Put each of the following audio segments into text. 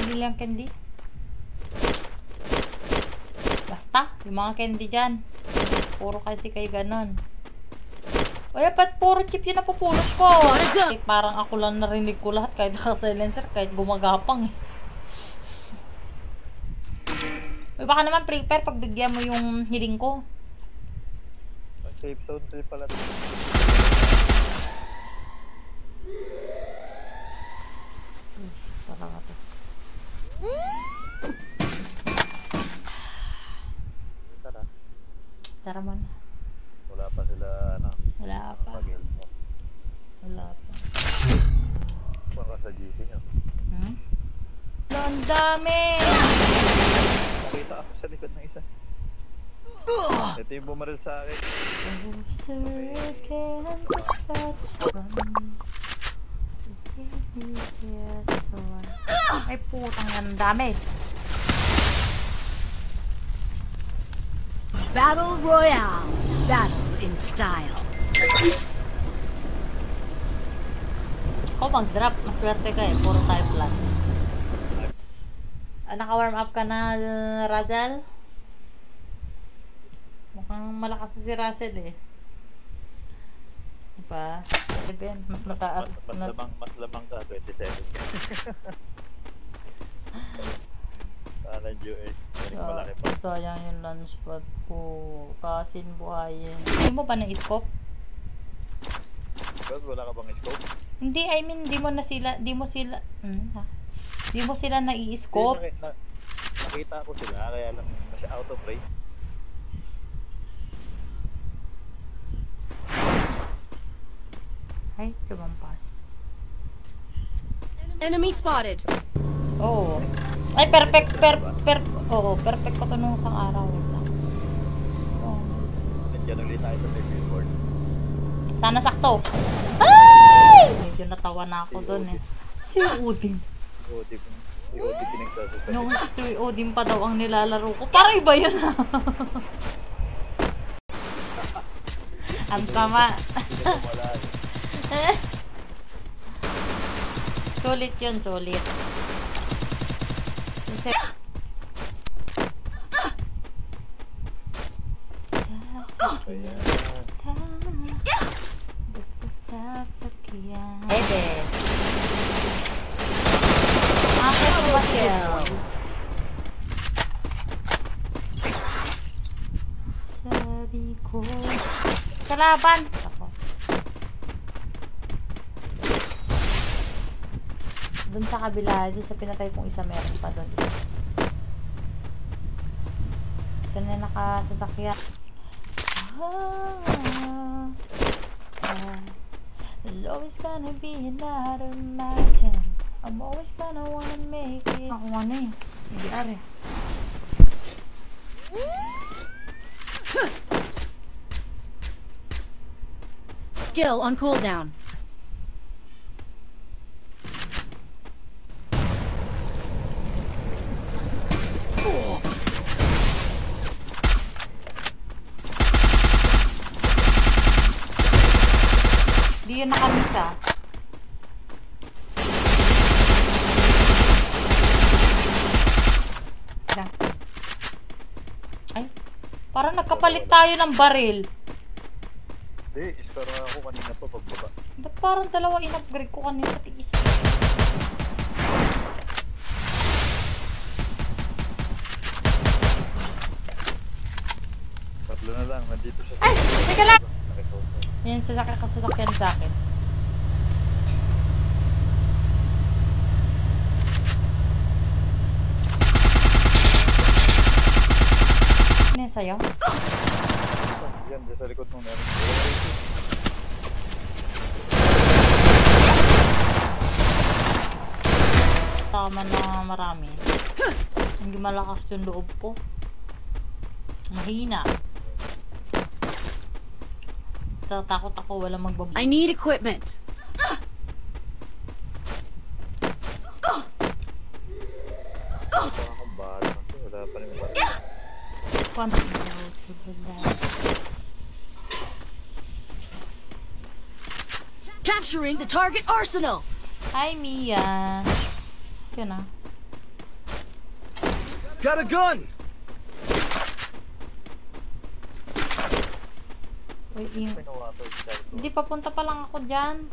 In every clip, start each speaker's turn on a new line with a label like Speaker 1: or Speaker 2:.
Speaker 1: binili ang candy? Basta, yung mga candy dyan. Puro kasi kayo ganon. O ba't puro chip yun napupulot ko? Eh, parang ako lang narinig ko lahat kahit naka-silencer, kahit gumagapang eh. Uy, baka naman prepare pag bigyan mo yung hiling ko.
Speaker 2: Safe zone 3 pala.
Speaker 1: Talaga to.
Speaker 2: Tara.
Speaker 1: Tara man.
Speaker 2: Wala pa sila, ano?
Speaker 1: Wala pa. Wala pa.
Speaker 2: Baka sa GC nyo.
Speaker 1: Ang dami!
Speaker 2: Nakita ako sa likod ng isa. Ito yung bumaril sa akin.
Speaker 1: Ay putang ang dami.
Speaker 3: Battle Royale. Battle in style.
Speaker 1: Ako mag-drop. Maswerte ka eh. Puro tayo plus. Naka-warm up ka na, Razel? Mukhang malakas si Russell eh. Diba? Mas mataas.
Speaker 2: Mas lamang ka, 27. Sana Joe malaki pa.
Speaker 1: Sayang yung lunch pad ko. Kasin buhayin. Hindi mo ba na-scope?
Speaker 2: Wala ka bang scope?
Speaker 1: Hindi, I mean, di mo sila na-i-scope.
Speaker 2: Nakita ko sila, kaya lang kasi out of range.
Speaker 1: Ay, lumampas.
Speaker 3: Enemy spotted.
Speaker 1: Oo. Ay, perfect ko to nung isang araw.
Speaker 2: Nandiyan ulit tayo sa billboard.
Speaker 1: Sana sakto. Ay! Medyo natawa na ako doon eh. Si Odin.
Speaker 2: Si Odin pinagsasasabi.
Speaker 1: Yung si Odin pa daw ang nilalaro ko. Parang iba yun ha. Ang tama. Sulit yun, sulit. Ebe. Ako ba kill? Sabi ko. Kalaban. Ako. Doon sa kabila, doon sa pinatay kong isa, meron pa doon. Ito na nakasasakyan. There's always gonna be another mountain. I'm always gonna wanna make it. Ako ano eh. Hindi are.
Speaker 3: Skill on cooldown.
Speaker 1: Di yun nakamisa. Ay, parang nagkapalit tayo ng baril.
Speaker 2: Hindi, ispero ako kanina pa pagbaba.
Speaker 1: Ba't parang dalawa in-upgrade ko kanina sa tiis?
Speaker 2: Tatlo na lang, nandito siya.
Speaker 1: Ay! Teka lang! Yan, sasakyan sa akin. Ano yan sa'yo?
Speaker 2: Yan, dyan sa likod mo meron.
Speaker 1: Tama na marami. Hindi malakas yung loob ko. Mahina. Tatakot ako, walang magbabalik.
Speaker 3: I need equipment.
Speaker 2: Wala pa rin baril.
Speaker 3: Capturing the target arsenal.
Speaker 1: Hi, Mia. Yun ah.
Speaker 4: Got a gun!
Speaker 1: Uy,
Speaker 2: Pinuwato siya.
Speaker 1: hindi, papunta pa lang ako dyan.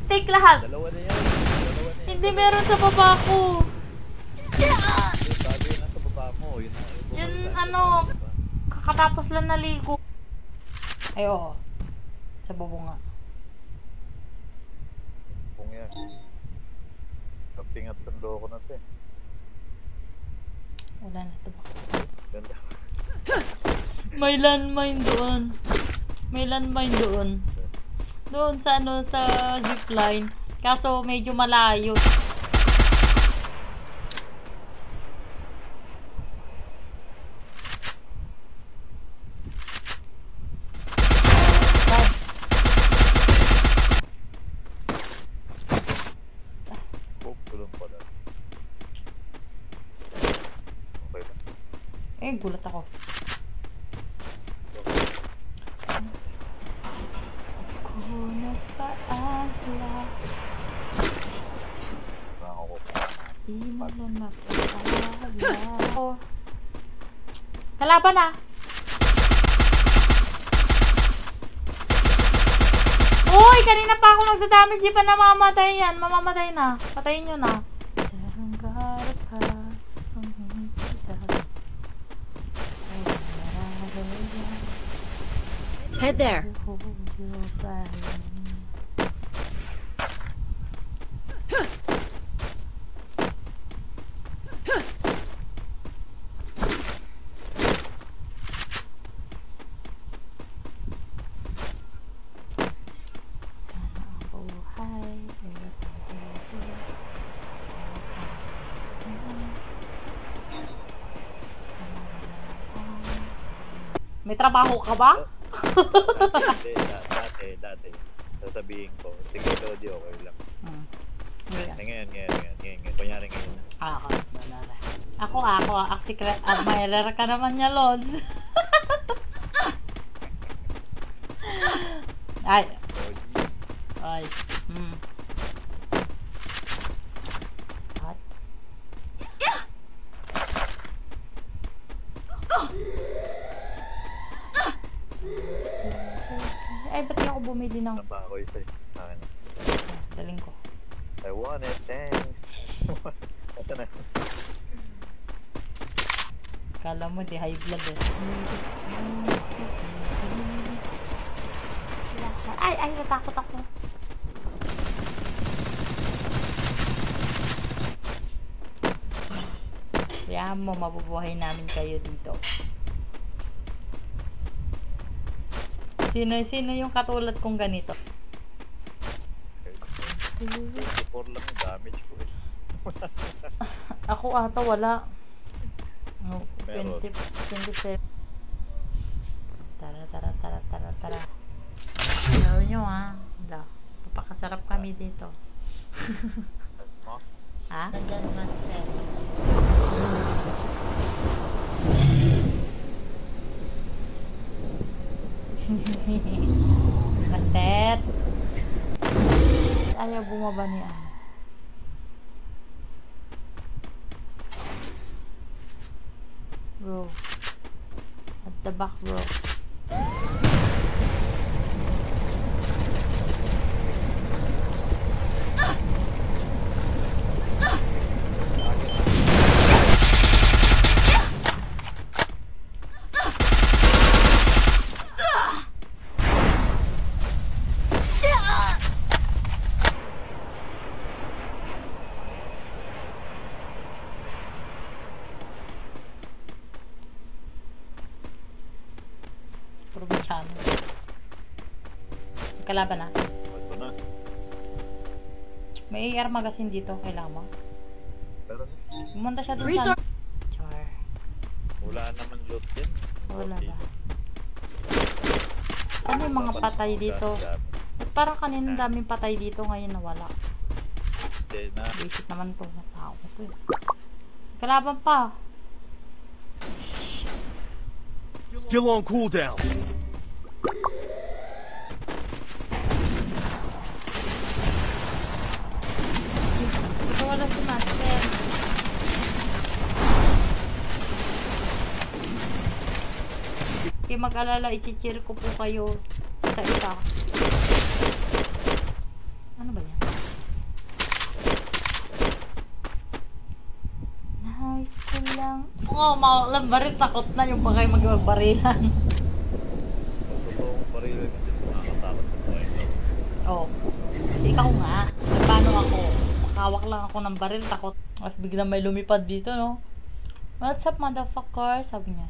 Speaker 1: Take lahat.
Speaker 2: Dalawa na yan. Dalawa na yan.
Speaker 1: Hindi, meron sa baba ko.
Speaker 2: Yung bago yun nasa baba mo. Yun,
Speaker 1: Yun, ano, kakatapos lang naligo. Ay, oo. Sa bubunga.
Speaker 2: Kung yan. Kapingat ng loko na ito eh.
Speaker 1: Wala na ito ba?
Speaker 2: Ganda.
Speaker 1: May landmine doon. May landmine doon. Doon sa ano, sa zipline. Kaso medyo malayo.
Speaker 2: Oh, tulong pa na. Okay na.
Speaker 1: Eh, gulat ako. Kunat pa asla.
Speaker 2: Nakako.
Speaker 1: Di mo lang makakala. Oh. Kalaban na. Uy, kanina pa ako nagdadamage. Di pa namamatay yan. Mamamatay na. Patayin nyo na.
Speaker 3: Head there.
Speaker 1: May trabaho ka ba?
Speaker 2: Dati. Sasabihin ko, sige, Lodi, okay lang. Ngayon. Kunyari ngayon.
Speaker 1: Ako, secret admirer ka naman niya, Lord. Ay. Ay. At. Ay, ba't di ako bumili ng...
Speaker 2: Nabako isa eh. Akin.
Speaker 1: Daling ko.
Speaker 2: I want it, thanks. Ito na.
Speaker 1: Kala mo, di high blood eh. Ay, natakot ako. Kaya mo, mabubuhay namin kayo dito. Sino yung katulad kong ganito?
Speaker 2: 24 lang yung damage ko eh.
Speaker 1: Ako ata wala. No,
Speaker 2: Meron.
Speaker 1: 27. Tara. Ayaw nyo ha. Wala. Papakasarap kami dito.
Speaker 2: Mo?
Speaker 1: Ha? Nandyan master. Master. Ayaw bumaba niya. Bro. At the back, bro. Probinsyano. Kalaban na.
Speaker 2: Ito na.
Speaker 1: May AR magazine dito. Kailangan mo.
Speaker 2: Pero
Speaker 1: Pumunta siya doon sa... Char.
Speaker 2: wala naman loot din.
Speaker 1: Wala ba? Ano yung mga patay dito? At parang kanina daming patay dito. Ngayon nawala.
Speaker 2: Hindi na.
Speaker 1: Basic naman to. Tao ko to eh. Kalaban pa.
Speaker 4: Skill on cooldown.
Speaker 1: Ito wala si Master. Kaya mag-alala, i-cheer ko po kayo isa-isa. Ano ba yan? Nice ko lang. Oo, makalang baril. Takot na yung pa kayo mag-barilan.
Speaker 2: Totoo kong parilan kasi nakakatakot sa buhay ko.
Speaker 1: Oo. Kasi ikaw nga. Paano ako? Makawak lang ako ng baril. Takot. At biglang may lumipad dito, no? What's up, motherfucker? Sabi niya.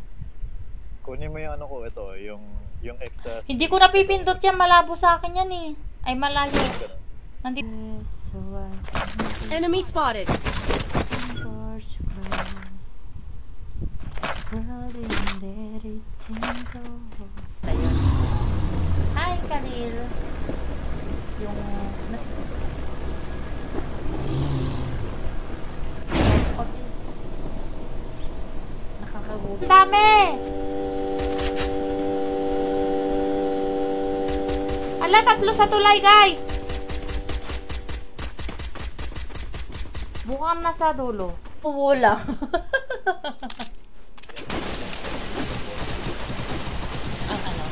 Speaker 2: Kunin mo yung ano ko, ito, yung extra.
Speaker 1: Hindi ko napipindot yan. Malabo sa akin yan eh. Ay, malayo. Nandito.
Speaker 3: Enemy spotted.
Speaker 1: Ayun. Hi, Kanil. Yung... Nakakagulat. Dami! Ala, 3 sa tulay, guys! Bukang nasa dulo. Wala. Ang ano?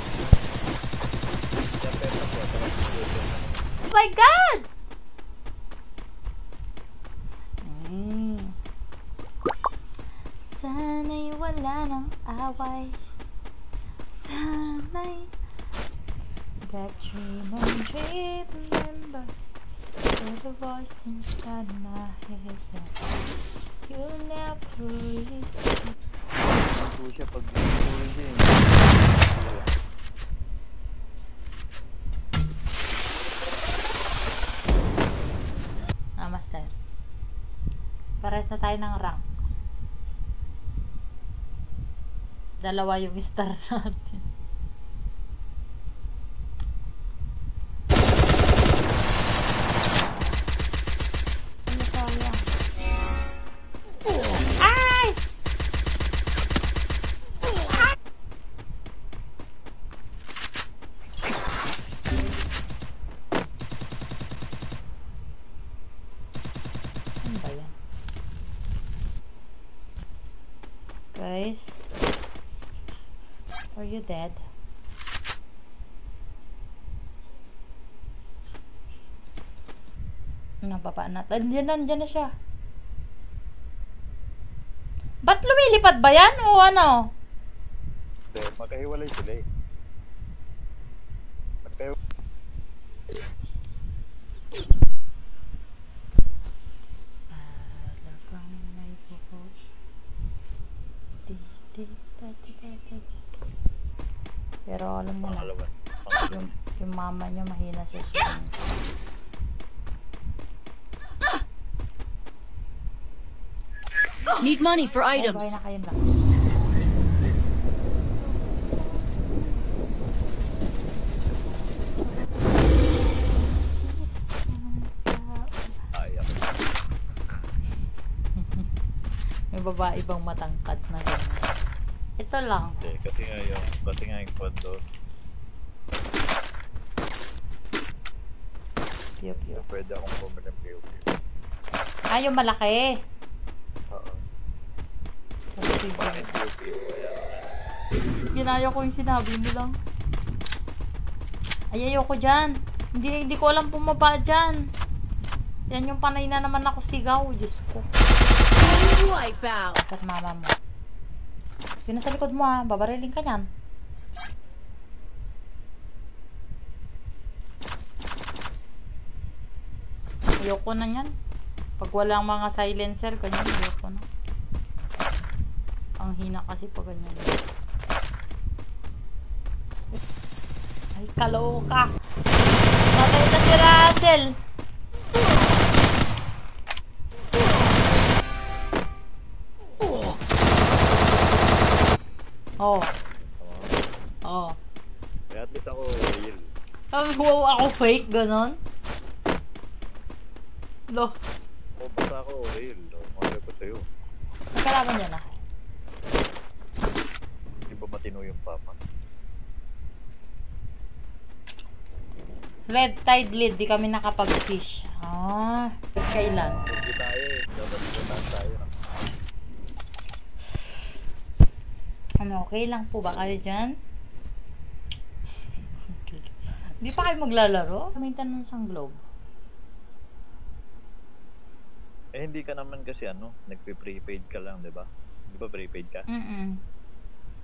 Speaker 1: Oh my God! Sana'y wala ng away. Sana'y that dream on dream, remember. There's a voice inside my head that you'll never reach.
Speaker 2: Ito siya pag puro siya eh.
Speaker 1: Master. Pares na tayo ng rank. Dalawa yung star natin. Ano kaya? Ay! Ano ba yan? Guys, are you dead? Nababa na. Nandiyan na siya. Ba't lumilipad ba yan? O ano?
Speaker 2: Hindi, magkahiwalay sila eh.
Speaker 1: Talagang may buhok. Pero alam mo na,
Speaker 2: Pangalawan.
Speaker 1: yung mama niya mahina sa swing.
Speaker 3: Need money for
Speaker 1: Ay,
Speaker 3: items.
Speaker 1: na kayo lang.
Speaker 2: Ayak.
Speaker 1: May babae bang matangkad na ganyan? Ito lang.
Speaker 2: Hindi, kasi nga yung kondo.
Speaker 1: Yup, yup.
Speaker 2: Pwede akong bumili ng POP.
Speaker 1: Ah, yung malaki.
Speaker 2: Oo.
Speaker 1: Kasi,
Speaker 2: Bakit POP?
Speaker 1: ginaya ko yung sinabi mo lang. Ay, ayoko dyan. Hindi ko alam pumaba dyan. Yan yung panay na naman ako sigaw. Diyos ko.
Speaker 3: Wipeout.
Speaker 1: At mama mo. Yun na sa likod mo ha. Babariling ka nyan. Ayoko na yan. Pag walang mga silencer, ganyan. Ayoko na. Ang hina kasi pag ganyan. Ay, kaloka. Patay na si Russell. Oh. Oh.
Speaker 2: Kaya at least ako real.
Speaker 1: Wow, ako fake, ganon. Lo.
Speaker 2: O basta ako real. Mahal ko sa'yo.
Speaker 1: Nagkalaban yan ah.
Speaker 2: Di ba matino puno yung papa.
Speaker 1: Red Tide Lead, di kami nakapag-fish. Kailan?
Speaker 2: Hindi tayo eh. Dapat ito tayo.
Speaker 1: Ano, okay lang po ba kayo dyan? Di pa kayo maglalaro? Maintenance ang globe.
Speaker 2: Eh, hindi ka naman kasi nagpe-prepaid ka lang, di ba? Di ba prepaid ka?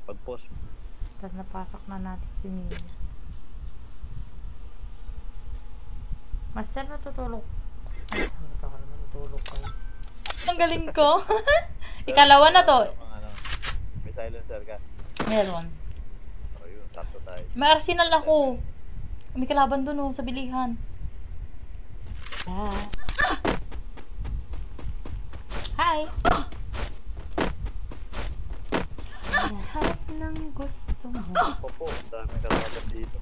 Speaker 2: Pag-post.
Speaker 1: Tapos napasok na natin si Mia. Master, natutulog. Ay, natutulog kayo. Ang galing ko. Ikalawa na to.
Speaker 2: May silencer ka.
Speaker 1: Meron.
Speaker 2: O yun, sakto tayo.
Speaker 1: May arsenal ako. May kalaban dun sa bilihan. Hi! Lahat ng gusto mo.
Speaker 2: Opo, ang daming kalaban dito.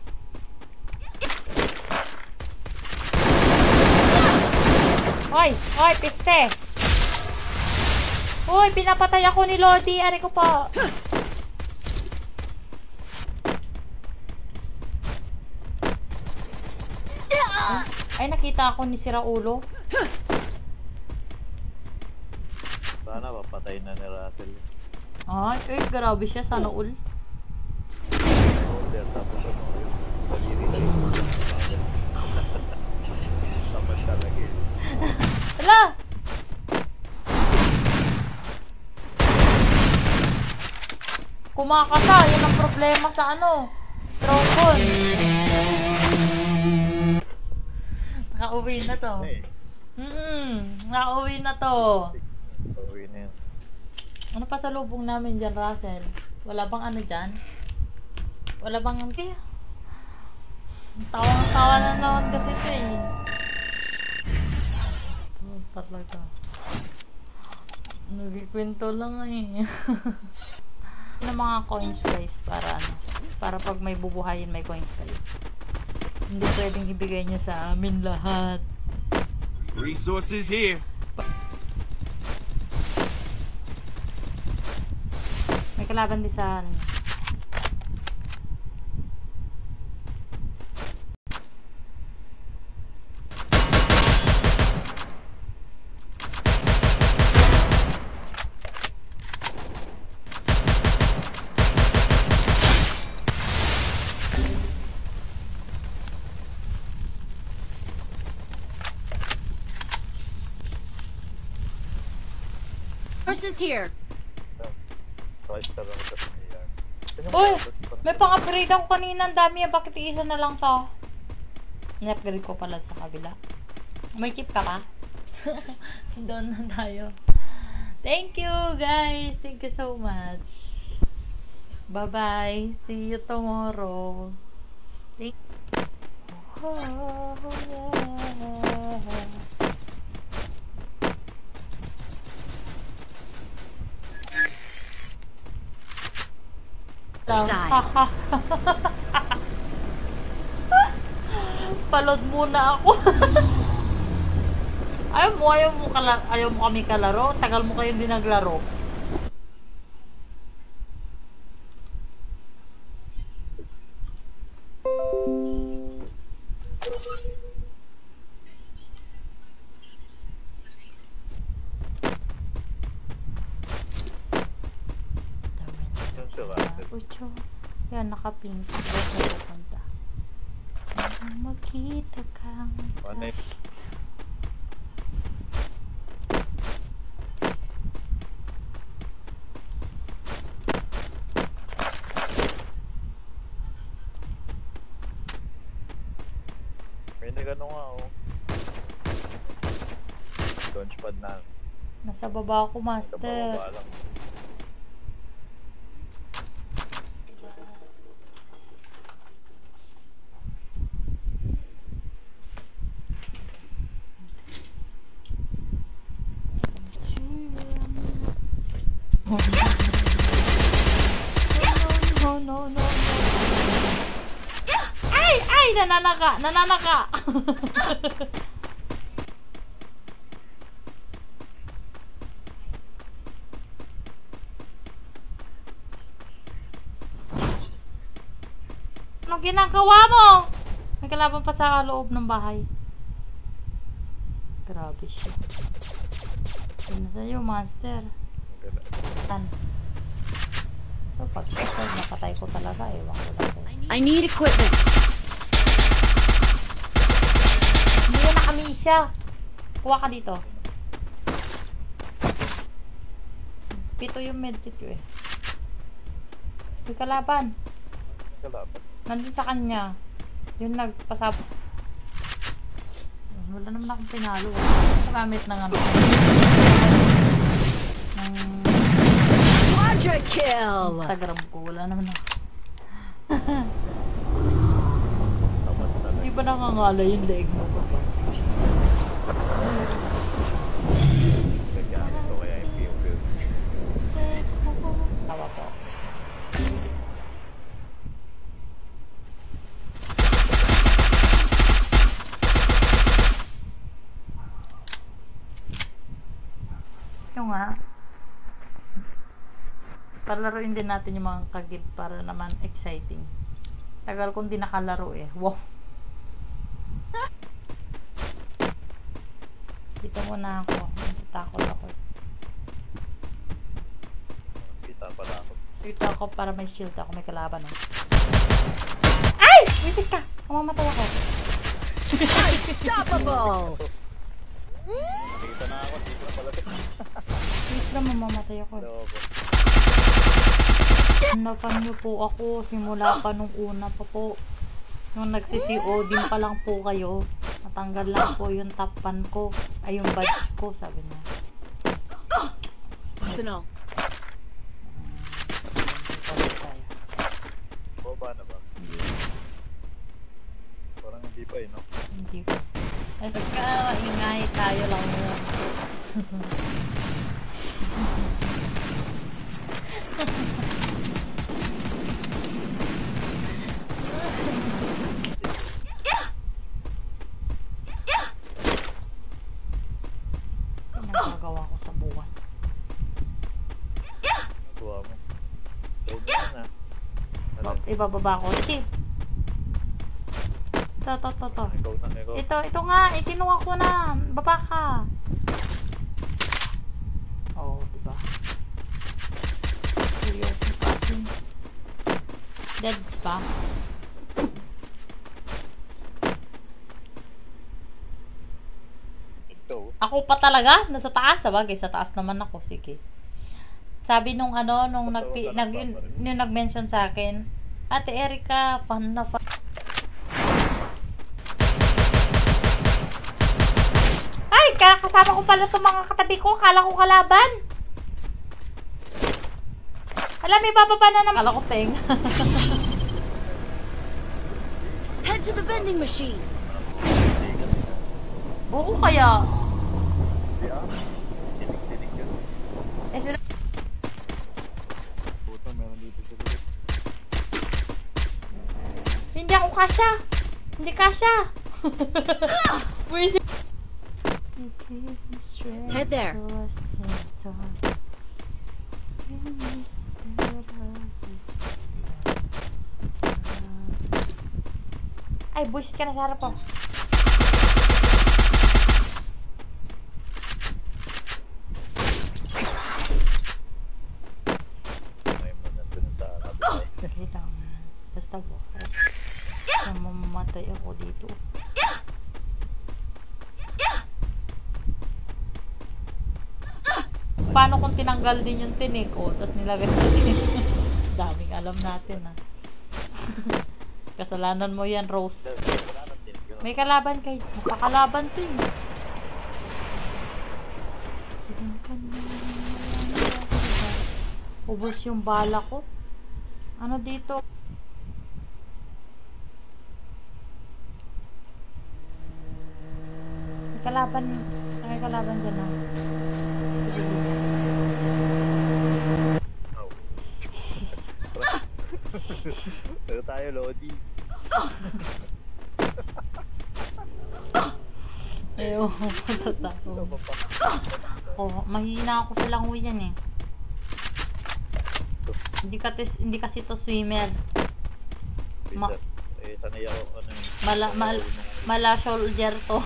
Speaker 1: Hoy! Hoy! Piste! Hoy! Pinapatay ako ni Lodi! Ari ko pa! Ay, nakita ako ni Siraulo.
Speaker 2: Sana papatay na ni Russell.
Speaker 1: Ay, grabe siya. Sana all.
Speaker 2: Order, tapos yun. Daliri na yun. Tapos talaga eh.
Speaker 1: Hala! Kumakasa. Yan ang problema sa Trombon. Nakauwi na to. Nakauwi na to.
Speaker 2: Pauwi na yun.
Speaker 1: Ano pa sa lubong namin dyan, Russell? Wala bang dyan? Wala bang Tawang-tawa na naman kasi ito eh. Talaga. Nagkikwento lang eh. Ng mga coins guys, para pag may bubuhayin may coins kayo. Hindi pwedeng ibigay niya sa amin lahat.
Speaker 4: Resources here.
Speaker 1: May kalaban din sa
Speaker 3: Horses here.
Speaker 2: Twice ka lang sa pangyayari.
Speaker 1: Uy! May pang-upgrade ako kanina. Ang dami. Bakit isa na lang to? Ni-upgrade ko pala sa kabila. May chip ka pa? Doon na tayo. Thank you guys. Thank you so much. Bye-bye. See you tomorrow. Thank
Speaker 3: Style.
Speaker 1: Palod muna ako. ayaw mo kami kalaro. Tagal mo kayong di naglaro.
Speaker 2: Yun si Russell.
Speaker 1: Ucho. Yan, nakapink. Diyan na pupunta. Makita kang
Speaker 2: Ano yun? May nagano nga launchpad na.
Speaker 1: nasa baba ako,
Speaker 2: Sa
Speaker 1: master.
Speaker 2: bababa lang.
Speaker 1: No. Ay, nananaka. Ano ginagawa mo? May kalaban pa sa loob ng bahay. Grabe siya. Ano sa'yo, monster? Yan. So, pag napatay ko talaga, ewan ko lang.
Speaker 3: I need equipment.
Speaker 1: Hindi na kami siya. Kuha ka dito. Pito yung medkit ko eh. May kalaban.
Speaker 2: Kalaban.
Speaker 1: Nandun sa kanya. Yung nagpasab... Wala naman akong pinalo. Magamit ng ano. Ng
Speaker 3: Quadra kill.
Speaker 1: Instagram ko. Wala naman ako. Di ba nakangala yung leg mo ba?
Speaker 2: Gagamit ko kaya yung POV.
Speaker 1: Tawa po. Yung nga. Palaruin din natin yung mga kagib para naman exciting. Tagal kong di nakalaro eh. Wow. Dito muna ako. Takot ako.
Speaker 2: Kita pala ako.
Speaker 1: Dito ako para may shield ako. May kalaban oh. Ay! Wisit ka! Mamamatay ako.
Speaker 3: Unstoppable.
Speaker 2: Nakikita na ako. Dito na pala.
Speaker 1: Please lang mamamatay ako.
Speaker 2: Loko.
Speaker 1: Napan niyo po ako simula pa nung una pa po. Nung nagsi-CO din pa lang po kayo. Natanggal lang po yung tapan ko. Ay yung badge ko sabi niya.
Speaker 3: Good to know.
Speaker 2: Boba na ba? Parang hindi pa eh, no?
Speaker 1: Hindi po. Ay pagka ingay tayo lang yun. Nagagawa ko sa buwan.
Speaker 2: Nagawa mo. Pwede na na.
Speaker 1: Ibababa ko. Sige. Ito.
Speaker 2: Ikaw na, ikaw.
Speaker 1: Ito nga. Ikinuha ko na. Baba ka. Oh, diba? Seryoso pa. Dead pa.
Speaker 2: Ito.
Speaker 1: Ako pa talaga? Nasa taas? Sabagay, sa taas naman ako. Sige. Sabi nung ano, nung yung nag-mention sa akin, Ate Erica, fan na fan. Ay, kasama ko pala itong mga katabi ko. Kala ko kalaban. Alam, may bababa na naman. Kala ko peng.
Speaker 3: Head to the vending machine.
Speaker 1: Oo kaya.
Speaker 2: Tinig yun.
Speaker 1: Eh, sila...
Speaker 2: Puto, meron dito sa likod.
Speaker 1: Hindi ako kasya. Hindi kasya. Wait.
Speaker 3: Head there.
Speaker 1: Ay, buisit ka na sa harap ko.
Speaker 2: May mo nandun sa kabay.
Speaker 1: Kailangan. Basta po. Mamamatay ako dito. Paano kung tinanggal din yung tinik ko, tapos nilagay sa tinik? Daming alam natin ah. Kasalanan mo yan, Rose. May kalaban kay... Napakalaban to eh. Ubus yung bala ko. Ano dito? May kalaban dyan ah.
Speaker 2: Pero tayo, Lodi.
Speaker 1: Ayaw, patatako. Oh, mahina ako sa langoy yan eh. Hindi kasi to swimmer.
Speaker 2: Eh, sanay ako, ano yun.
Speaker 1: Mala soldier to.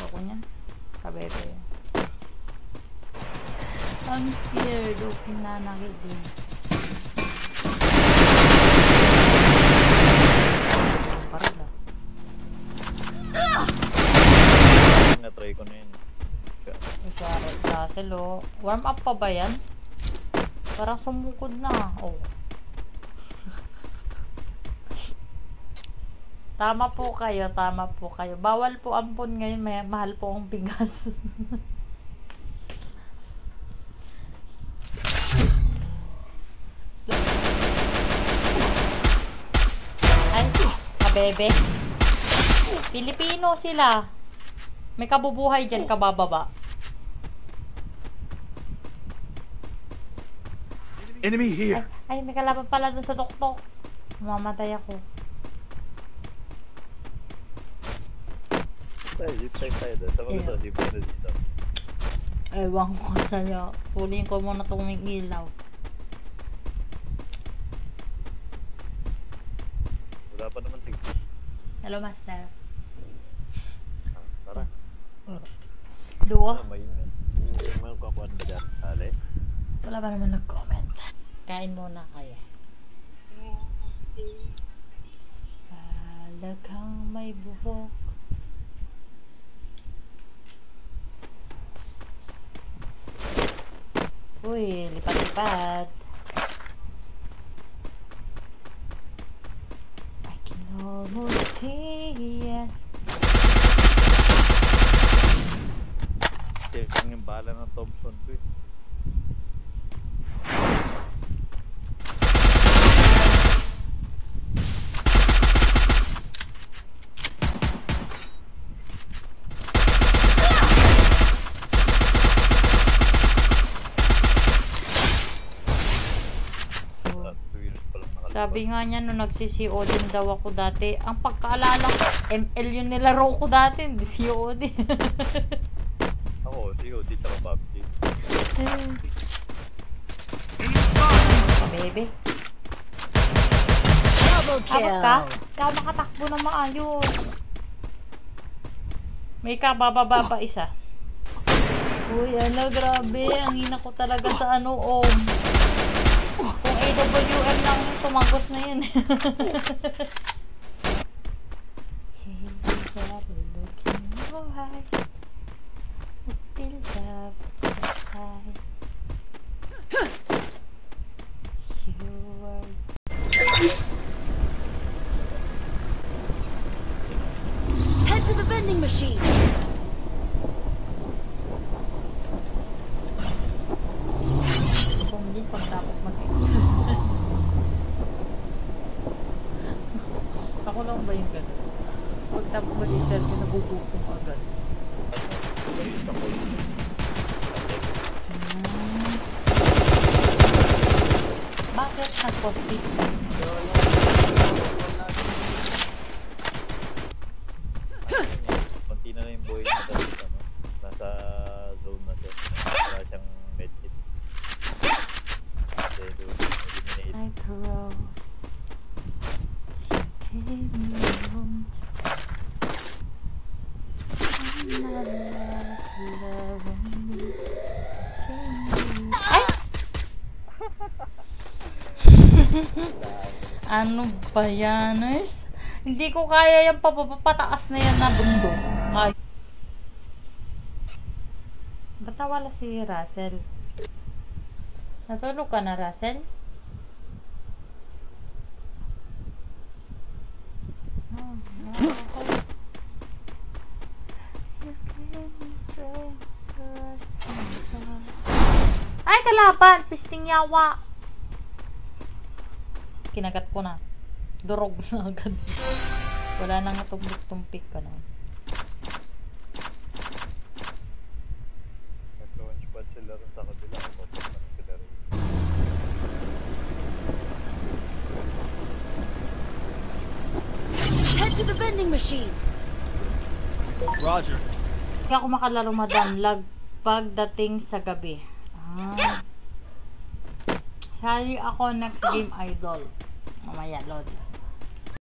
Speaker 1: Ako niyan. Kabebe. I'm scared of pinanakit din. Parala.
Speaker 2: Na-try ko na yun.
Speaker 1: Castle, oh. Warm up pa ba yan? Parang sumukod na. Oh. Tama po kayo, tama po kayo. Bawal po ampon ngayon, mahal po ang bigas. Ay, kabebe. Pilipino sila. May kabubuhay dyan, kabababa.
Speaker 4: Enemy here.
Speaker 1: Ay, may kalaban pala dun sa tuktok. Mamatay ako.
Speaker 2: Tayo doon. Sa mga doon, di ba yun dito?
Speaker 1: Ewan ko sa'yo. Pulin ko muna itong may ilaw.
Speaker 2: Wala pa naman tigil.
Speaker 1: Hello, master.
Speaker 2: Tara.
Speaker 1: Duo?
Speaker 2: May magkakuan ba dyan? Ale?
Speaker 1: Wala ba naman nag-comment? Kain muna kayo. Talagang may buhok. Uy, lipat-lipat. I can almost see it.
Speaker 2: Check yung bala ng Thompson ko eh.
Speaker 1: Sabi nga niya nung nagsi-COD daw ako dati, ang pagkaalala ko, ML yung nilaro ko dati, hindi COD.
Speaker 2: Ako, COD tsaka PUBG.
Speaker 1: Baby.
Speaker 3: Double
Speaker 1: Abot
Speaker 3: kill.
Speaker 1: ka? Ikaw makatakbo na maayos. May kabababa pa isa. Uy, ano, grabe. Ang hina ko talaga sa ano, Kung AWM lang yung tumagos na yun.
Speaker 3: Head to the vending machine.
Speaker 1: Kung hindi, pagtapos ako lang ba yung gano'n? Pagtapos mag-interview, nagugutom agad. Bakit nag-post-it?
Speaker 2: Konti na yung boy na dahil nasa zone na siya. Wala siyang medkit. Kasi doon, eliminate.
Speaker 1: Like a rose. Take me home to I'm not allowed to love me. Ay! Ano ba yan? Hindi ko kaya yung papapataas na yan na bundok. Ay. Ba't nawala si Russell? Natulog ka na, Russell? Ay, kalaban! Pisting yawa! Kinagat ko na. Durog na agad. Wala nang tumpik ka na.
Speaker 2: Nag-launch pad sila rin sa kabila. Papunta na sila rin.
Speaker 3: Head to the vending machine.
Speaker 4: Roger.
Speaker 1: Kaya ako makalaro, madam, lag pagdating sa gabi. Ah. Sali ako next game, idol. Mamaya, Lord.